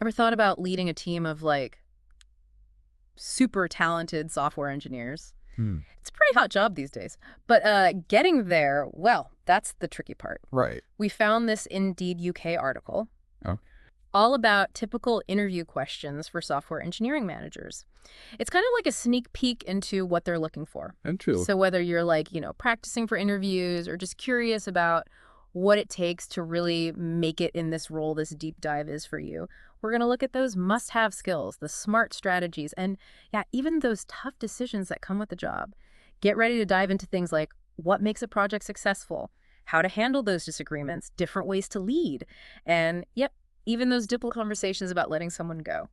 Ever thought about leading a team of like super talented software engineers? Hmm. It's a pretty hot job these days. But getting there, well, that's the tricky part. Right. We found this Indeed UK article Oh, all about typical interview questions for software engineering managers. It's kind of like a sneak peek into what they're looking for. and true. So whether you're like, practicing for interviews or just curious about what it takes to really make it in this role this deep dive is for you, we're going to look at those must-have skills, the smart strategies, and yeah, even those tough decisions that come with the job. Get ready to dive into things like what makes a project successful, how to handle those disagreements, different ways to lead, and yep, even those difficult conversations about letting someone go.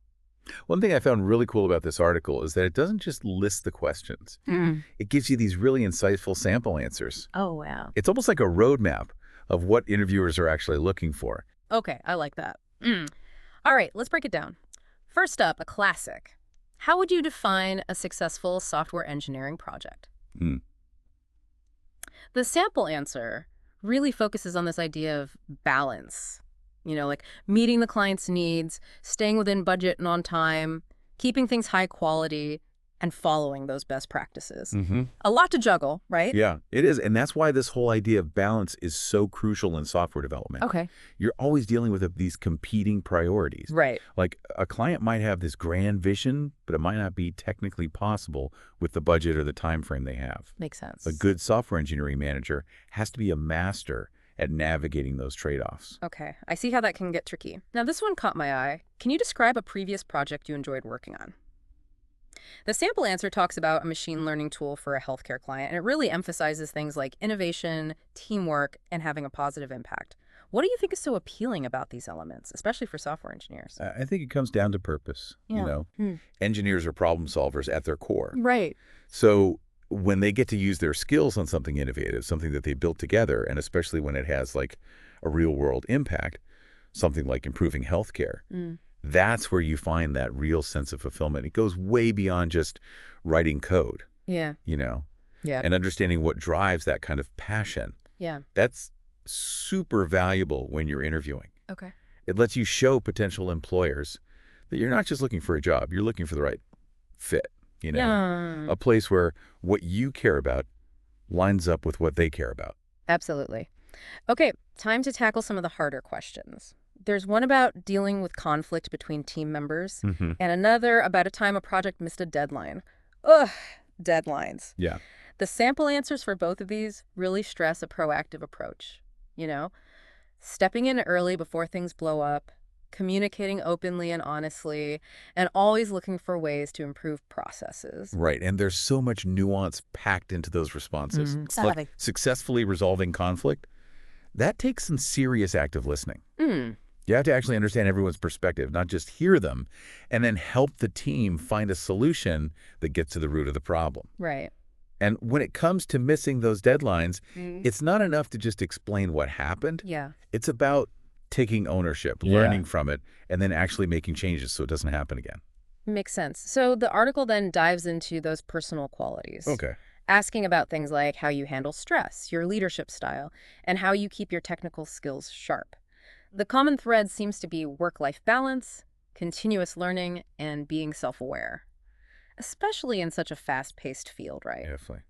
One thing I found really cool about this article is that it doesn't just list the questions. It gives you these really insightful sample answers. Oh, wow. It's almost like a roadmap of what interviewers are actually looking for. Okay, I like that. All right, let's break it down. First up, a classic. How would you define a successful software engineering project? Hmm. The sample answer really focuses on this idea of balance. Like meeting the client's needs, staying within budget and on time, keeping things high quality, and following those best practices. Mm-hmm. A lot to juggle, right? Yeah, it is. And that's why this whole idea of balance is so crucial in software development. Okay. You're always dealing with these competing priorities. Right. Like a client might have this grand vision, but it might not be technically possible with the budget or the time frame they have. Makes sense. A good software engineering manager has to be a master at navigating those trade-offs. Okay, I see how that can get tricky. Now, this one caught my eye. Can you describe a previous project you enjoyed working on? The sample answer talks about a machine learning tool for a healthcare client, and it really emphasizes things like innovation, teamwork, and having a positive impact. What do you think is so appealing about these elements, especially for software engineers? I think it comes down to purpose. Yeah. Engineers are problem solvers at their core. Right. So when they get to use their skills on something innovative, something that they built together, and especially when it has like a real world impact, something like improving healthcare, that's where you find that real sense of fulfillment. It goes way beyond just writing code, Yeah. Yeah. and understanding what drives that kind of passion. Yeah. That's super valuable when you're interviewing. Okay. It lets you show potential employers that you're not just looking for a job, you're looking for the right fit, Yeah. a place where what you care about lines up with what they care about. Absolutely. Okay, time to tackle some of the harder questions. There's one about dealing with conflict between team members, Mm-hmm. and another about a time a project missed a deadline. Ugh, deadlines. Yeah. The sample answers for both of these really stress a proactive approach. Stepping in early before things blow up, communicating openly and honestly, and always looking for ways to improve processes. Right. And there's so much nuance packed into those responses. Exactly. Like successfully resolving conflict, that takes some serious active listening. You have to actually understand everyone's perspective, not just hear them, and then help the team find a solution that gets to the root of the problem. Right. And when it comes to missing those deadlines, it's not enough to just explain what happened. Yeah. It's about taking ownership, learning from it, and then actually making changes so it doesn't happen again. Makes sense. So the article then dives into those personal qualities. Okay. Asking about things like how you handle stress, your leadership style, and how you keep your technical skills sharp. The common thread seems to be work-life balance, continuous learning, and being self-aware, especially in such a fast-paced field, right? Definitely.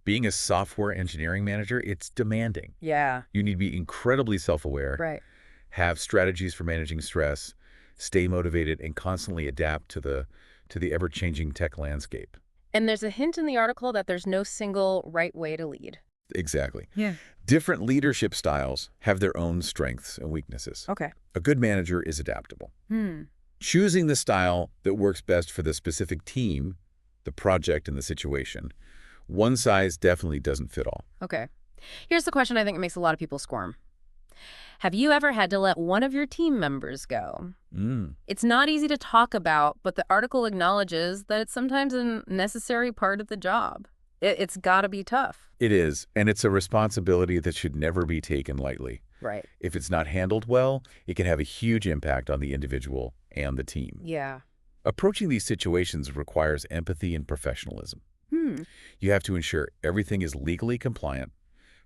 Being a software engineering manager, it's demanding. Yeah. You need to be incredibly self-aware, Right. have strategies for managing stress, stay motivated, and constantly adapt to the ever-changing tech landscape. And there's a hint in the article that there's no single right way to lead. Exactly. Yeah. Different leadership styles have their own strengths and weaknesses. Okay. A good manager is adaptable. Choosing the style that works best for the specific team, the project, and the situation. One size definitely doesn't fit all. Okay. Here's the question I think makes a lot of people squirm. Have you ever had to let one of your team members go? It's not easy to talk about, but the article acknowledges that it's sometimes a necessary part of the job. It's got to be tough. It is, and it's a responsibility that should never be taken lightly. Right. If it's not handled well, it can have a huge impact on the individual and the team. Yeah. Approaching these situations requires empathy and professionalism. You have to ensure everything is legally compliant,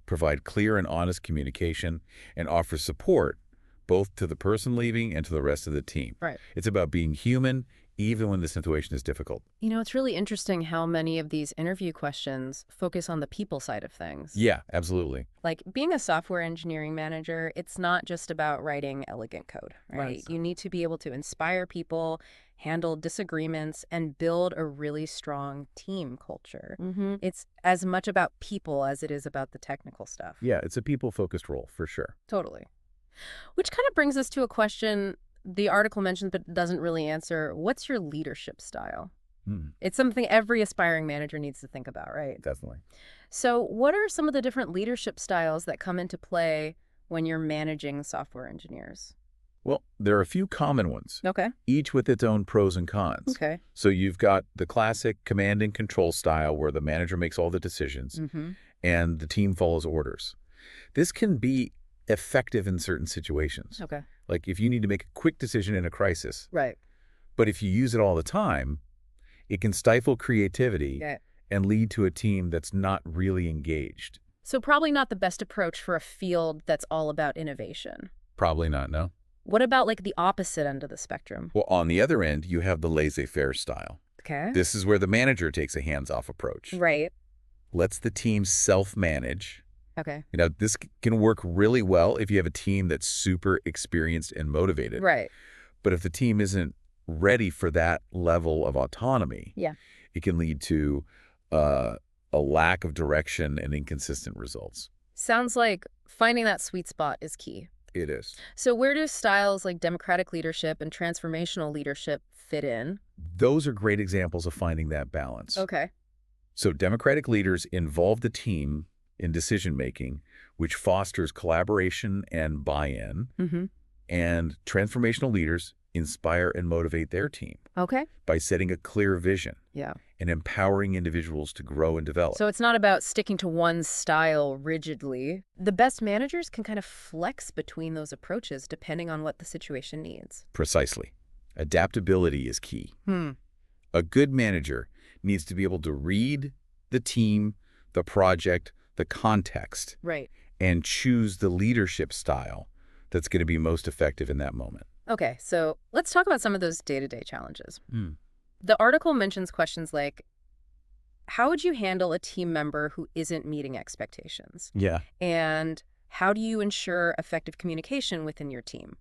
provide clear and honest communication, and offer support, both to the person leaving and to the rest of the team. Right. It's about being human, even when the situation is difficult. It's really interesting how many of these interview questions focus on the people side of things. Yeah, absolutely. Like being a software engineering manager, it's not just about writing elegant code, right? Right. You need to be able to inspire people, handle disagreements, and build a really strong team culture. It's as much about people as it is about the technical stuff. Yeah, it's a people-focused role, for sure. Totally. Which kind of brings us to a question the article mentions but doesn't really answer. What's your leadership style? It's something every aspiring manager needs to think about, right? Definitely. So what are some of the different leadership styles that come into play when you're managing software engineers? Well, there are a few common ones, Okay. each with its own pros and cons. Okay. So you've got the classic command and control style where the manager makes all the decisions and the team follows orders. This can be effective in certain situations. Okay. Like if you need to make a quick decision in a crisis. Right. But if you use it all the time, it can stifle creativity Yeah. and lead to a team that's not really engaged. So probably not the best approach for a field that's all about innovation. Probably not, no. What about like the opposite end of the spectrum? Well, on the other end, you have the laissez-faire style. Okay. This is where the manager takes a hands-off approach. Right. Lets the team self-manage. Okay. This can work really well if you have a team that's super experienced and motivated. Right. But if the team isn't ready for that level of autonomy, Yeah. it can lead to a lack of direction and inconsistent results. Sounds like finding that sweet spot is key. It is. So where do styles like democratic leadership and transformational leadership fit in? Those are great examples of finding that balance. Okay. So democratic leaders involve the team in decision-making, which fosters collaboration and buy-in. And transformational leaders inspire and motivate their team Okay. by setting a clear vision Yeah. and empowering individuals to grow and develop. So it's not about sticking to one style rigidly. The best managers can kind of flex between those approaches depending on what the situation needs. Precisely. Adaptability is key. A good manager needs to be able to read the team, the project, the context, Right. and choose the leadership style that's going to be most effective in that moment. Okay, so let's talk about some of those day-to-day challenges. The article mentions questions like, how would you handle a team member who isn't meeting expectations? Yeah. And how do you ensure effective communication within your team?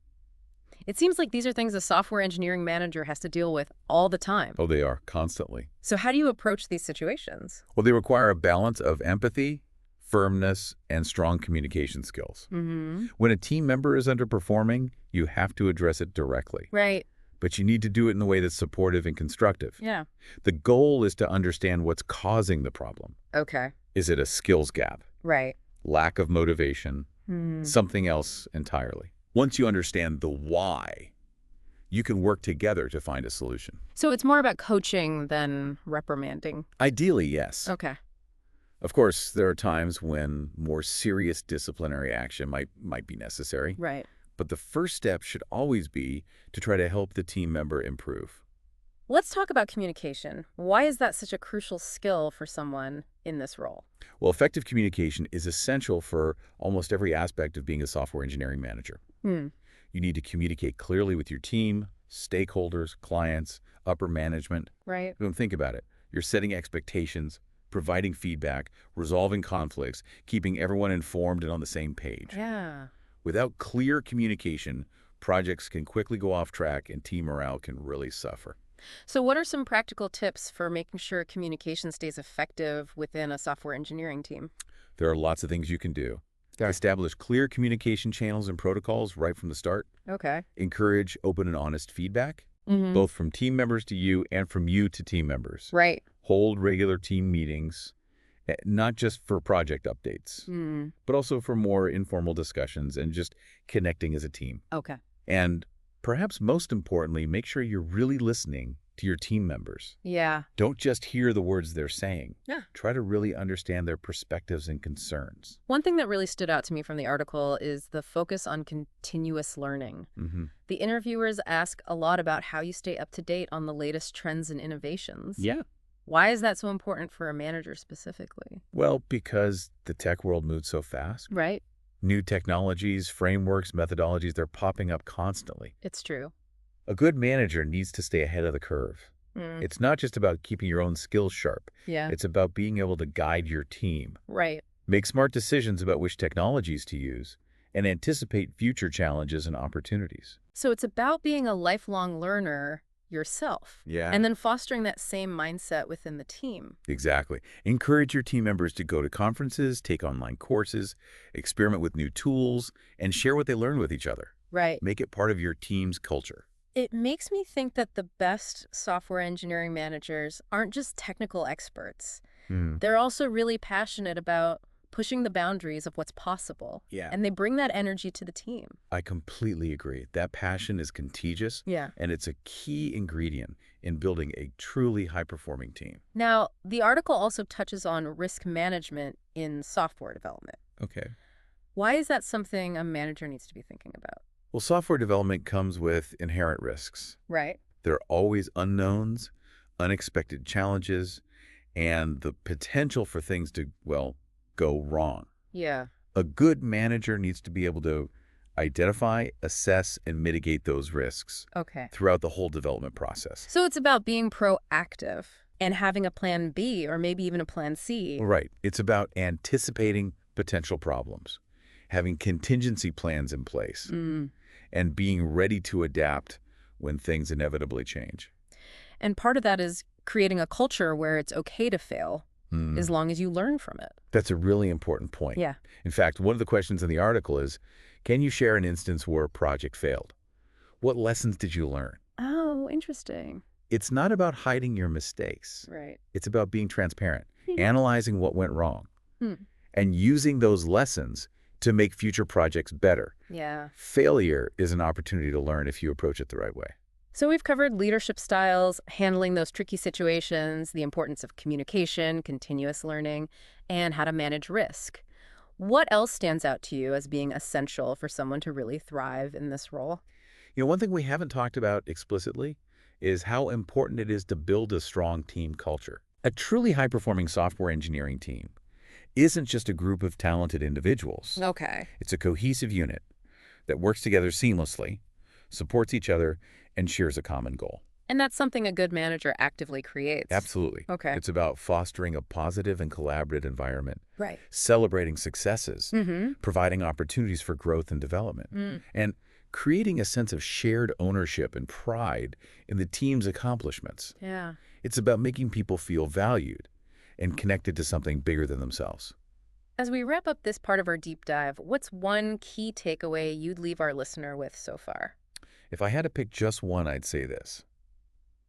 It seems like these are things a software engineering manager has to deal with all the time. Oh, they are, constantly. So how do you approach these situations? Well, they require a balance of empathy, firmness, and strong communication skills. When a team member is underperforming, you have to address it directly. Right. But you need to do it in a way that's supportive and constructive. Yeah. The goal is to understand what's causing the problem. Okay. Is it a skills gap, Right. lack of motivation, something else entirely? Once you understand the why, you can work together to find a solution. So it's more about coaching than reprimanding. Ideally, yes. Okay. Of course, there are times when more serious disciplinary action might be necessary. Right. But the first step should always be to try to help the team member improve. Let's talk about communication. Why is that such a crucial skill for someone in this role? Well, effective communication is essential for almost every aspect of being a software engineering manager. You need to communicate clearly with your team, stakeholders, clients, upper management. Right. Don't think about it. You're setting expectations, providing feedback, resolving conflicts, keeping everyone informed and on the same page. Yeah. Without clear communication, projects can quickly go off track and team morale can really suffer. So what are some practical tips for making sure communication stays effective within a software engineering team? There are lots of things you can do. Establish clear communication channels and protocols right from the start. Okay. Encourage open and honest feedback, both from team members to you and from you to team members. Right. Hold regular team meetings, not just for project updates, but also for more informal discussions and just connecting as a team. Okay. And perhaps most importantly, make sure you're really listening to your team members. Yeah. Don't just hear the words they're saying. Yeah. Try to really understand their perspectives and concerns. One thing that really stood out to me from the article is the focus on continuous learning. The interviewers ask a lot about how you stay up to date on the latest trends and innovations. Yeah. Why is that so important for a manager specifically? Well, because the tech world moves so fast. Right. New technologies, frameworks, methodologies, they're popping up constantly. It's true. A good manager needs to stay ahead of the curve. Mm, It's not just about keeping your own skills sharp. yeah, It's about being able to guide your team, right. make smart decisions about which technologies to use, and anticipate future challenges and opportunities. So it's about being a lifelong learner yourself Yeah. and then fostering that same mindset within the team. Exactly. Encourage your team members to go to conferences, take online courses, experiment with new tools, and share what they learn with each other. Right. Make it part of your team's culture. It makes me think that the best software engineering managers aren't just technical experts. Hmm. They're also really passionate about pushing the boundaries of what's possible. Yeah. And they bring that energy to the team. I completely agree. That passion is contagious, Yeah. and it's a key ingredient in building a truly high-performing team. Now, the article also touches on risk management in software development. Okay. Why is that something a manager needs to be thinking about? Well, software development comes with inherent risks. Right. There are always unknowns, unexpected challenges, and the potential for things to, well, go wrong. Yeah. A good manager needs to be able to identify, assess, and mitigate those risks Okay. throughout the whole development process. So it's about being proactive and having a plan B or maybe even a plan C. Right. It's about anticipating potential problems, having contingency plans in place, Mm. and being ready to adapt when things inevitably change. And part of that is creating a culture where it's okay to fail as long as you learn from it. That's a really important point. Yeah. In fact, one of the questions in the article is, can you share an instance where a project failed? What lessons did you learn? Oh, interesting. It's not about hiding your mistakes. Right. It's about being transparent, Hmm. analyzing what went wrong, Hmm. and using those lessons to make future projects better. Yeah. Failure is an opportunity to learn if you approach it the right way. So we've covered leadership styles, handling those tricky situations, the importance of communication, continuous learning, and how to manage risk. What else stands out to you as being essential for someone to really thrive in this role? One thing we haven't talked about explicitly is how important it is to build a strong team culture. A truly high-performing software engineering team isn't just a group of talented individuals. Okay. It's a cohesive unit that works together seamlessly, supports each other, and shares a common goal. And that's something a good manager actively creates. Absolutely. Okay. It's about fostering a positive and collaborative environment, Right. celebrating successes, Mm-hmm. providing opportunities for growth and development, and creating a sense of shared ownership and pride in the team's accomplishments. Yeah. It's about making people feel valued and connected to something bigger than themselves. As we wrap up this part of our deep dive, what's one key takeaway you'd leave our listener with so far? If I had to pick just one, I'd say this.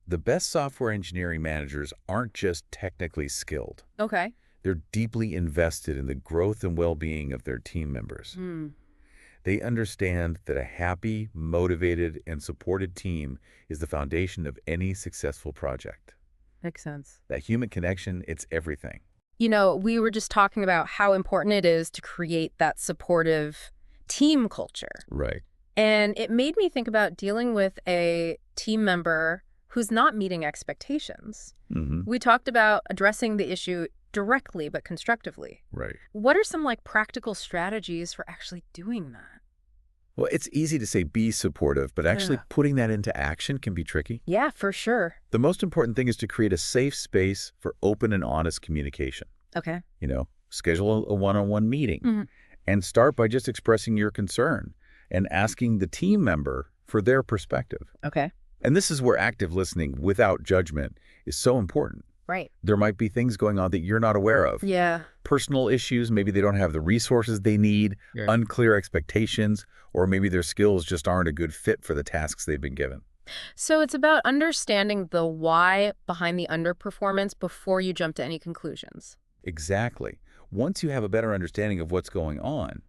The best software engineering managers aren't just technically skilled. Okay. They're deeply invested in the growth and well-being of their team members. They understand that a happy, motivated, and supported team is the foundation of any successful project. Makes sense. That human connection, it's everything. You know, we were just talking about how important it is to create that supportive team culture. Right. And it made me think about dealing with a team member who's not meeting expectations. We talked about addressing the issue directly but constructively. Right. What are some practical strategies for actually doing that? Well, it's easy to say be supportive, but actually Yeah. putting that into action can be tricky. Yeah, for sure. The most important thing is to create a safe space for open and honest communication. Okay. Schedule a one-on-one meeting Mhm. and start by just expressing your concern and asking the team member for their perspective. Okay. And this is where active listening without judgment is so important. Right. There might be things going on that you're not aware of. Yeah. Personal issues, maybe they don't have the resources they need, Yeah. unclear expectations, or maybe their skills just aren't a good fit for the tasks they've been given. So it's about understanding the why behind the underperformance before you jump to any conclusions. Exactly. Once you have a better understanding of what's going on,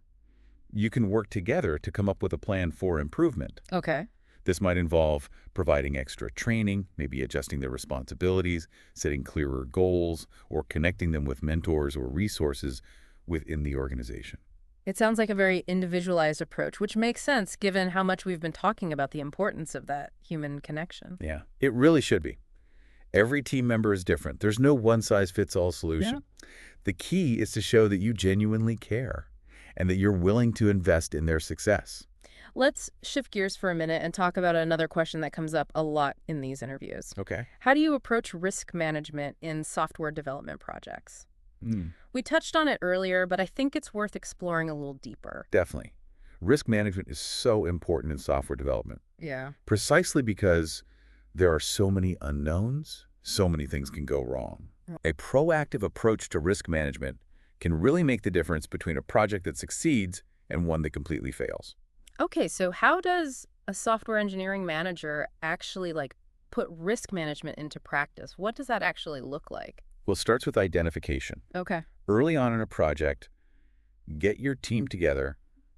you can work together to come up with a plan for improvement. Okay. This might involve providing extra training, maybe adjusting their responsibilities, setting clearer goals, or connecting them with mentors or resources within the organization. It sounds like a very individualized approach, which makes sense given how much we've been talking about the importance of that human connection. Yeah, it really should be. Every team member is different. There's no one-size-fits-all solution. The key is to show that you genuinely care and that you're willing to invest in their success. Let's shift gears for a minute and talk about another question that comes up a lot in these interviews. Okay. How do you approach risk management in software development projects? Mm, We touched on it earlier, but I think it's worth exploring a little deeper. definitely. Risk management is so important in software development, Yeah. precisely because there are so many unknowns, so many things can go wrong. A proactive approach to risk management can really make the difference between a project that succeeds and one that completely fails. Okay, so how does a software engineering manager actually put risk management into practice? What does that actually look like? Well, it starts with identification. Okay. Early on in a project, get your team together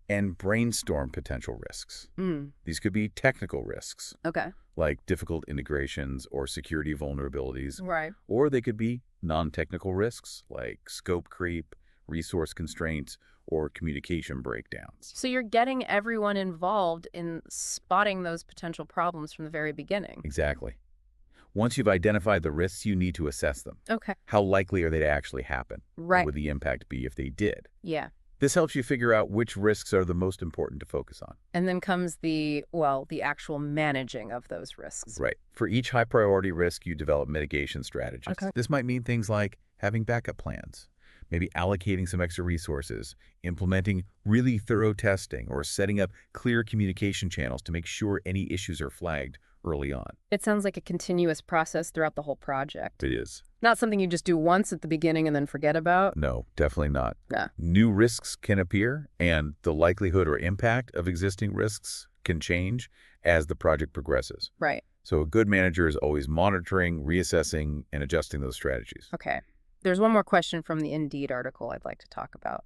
and brainstorm potential risks. Mm. These could be technical risks, Okay. like difficult integrations or security vulnerabilities, Right. or they could be non-technical risks, like scope creep, resource constraints, or communication breakdowns. So you're getting everyone involved in spotting those potential problems from the very beginning. Exactly. Once you've identified the risks, you need to assess them. Okay. How likely are they to actually happen? What Right. would the impact be if they did? Yeah. This helps you figure out which risks are the most important to focus on. And then comes the actual managing of those risks. Right. For each high priority risk, you develop mitigation strategies. Okay. This might mean things like having backup plans, maybe allocating some extra resources, implementing really thorough testing, or setting up clear communication channels to make sure any issues are flagged early on. It sounds like a continuous process throughout the whole project. It is. Not something you just do once at the beginning and then forget about. No, definitely not. Yeah. New risks can appear, and the likelihood or impact of existing risks can change as the project progresses. Right. So a good manager is always monitoring, reassessing, and adjusting those strategies. Okay. There's one more question from the Indeed article I'd like to talk about.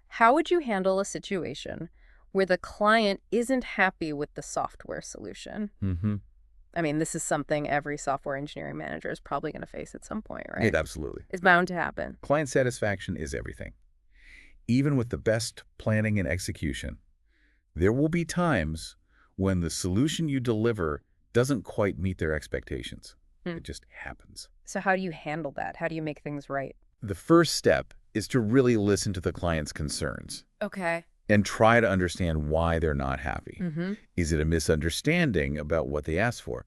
How would you handle a situation where the client isn't happy with the software solution? Mm-hmm. I mean, this is something every software engineering manager is probably going to face at some point, right? It absolutely. It's bound to happen. Client satisfaction is everything. Even with the best planning and execution, there will be times when the solution you deliver doesn't quite meet their expectations. Hmm. It just happens. So how do you handle that? How do you make things right? The first step is to really listen to the client's concerns Okay. and try to understand why they're not happy. Mm-hmm. Is it a misunderstanding about what they asked for?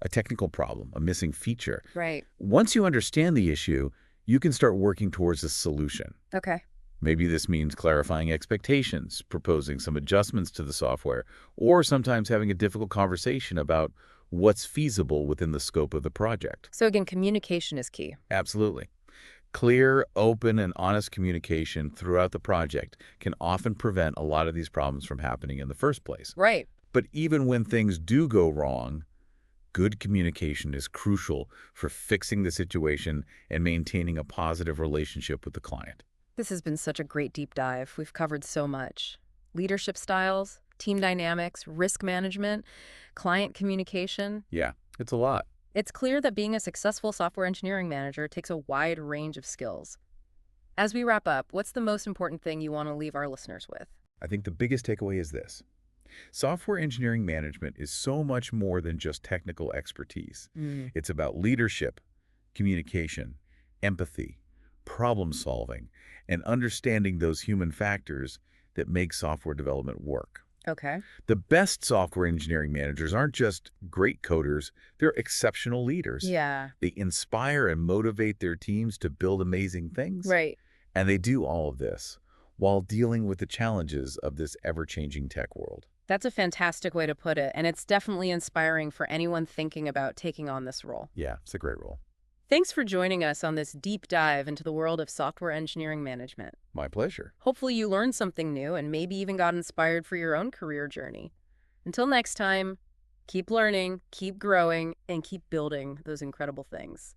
A technical problem, a missing feature? Right. Once you understand the issue, you can start working towards a solution. Okay. Maybe this means clarifying expectations, proposing some adjustments to the software, or sometimes having a difficult conversation about what's feasible within the scope of the project. So again, communication is key. Absolutely. Clear, open, and honest communication throughout the project can often prevent a lot of these problems from happening in the first place. Right. But even when things do go wrong, good communication is crucial for fixing the situation and maintaining a positive relationship with the client. This has been such a great deep dive. We've covered so much. Leadership styles, team dynamics, risk management, client communication. Yeah, it's a lot. It's clear that being a successful software engineering manager takes a wide range of skills. As we wrap up, what's the most important thing you want to leave our listeners with? I think the biggest takeaway is this. Software engineering management is so much more than just technical expertise. It's about leadership, communication, empathy, problem solving, and understanding those human factors that make software development work. Okay. The best software engineering managers aren't just great coders, they're exceptional leaders. Yeah. They inspire and motivate their teams to build amazing things. Right. And they do all of this while dealing with the challenges of this ever-changing tech world. That's a fantastic way to put it, and it's definitely inspiring for anyone thinking about taking on this role. Yeah, it's a great role. Thanks for joining us on this deep dive into the world of software engineering management. My pleasure. Hopefully you learned something new and maybe even got inspired for your own career journey. Until next time, keep learning, keep growing, and keep building those incredible things.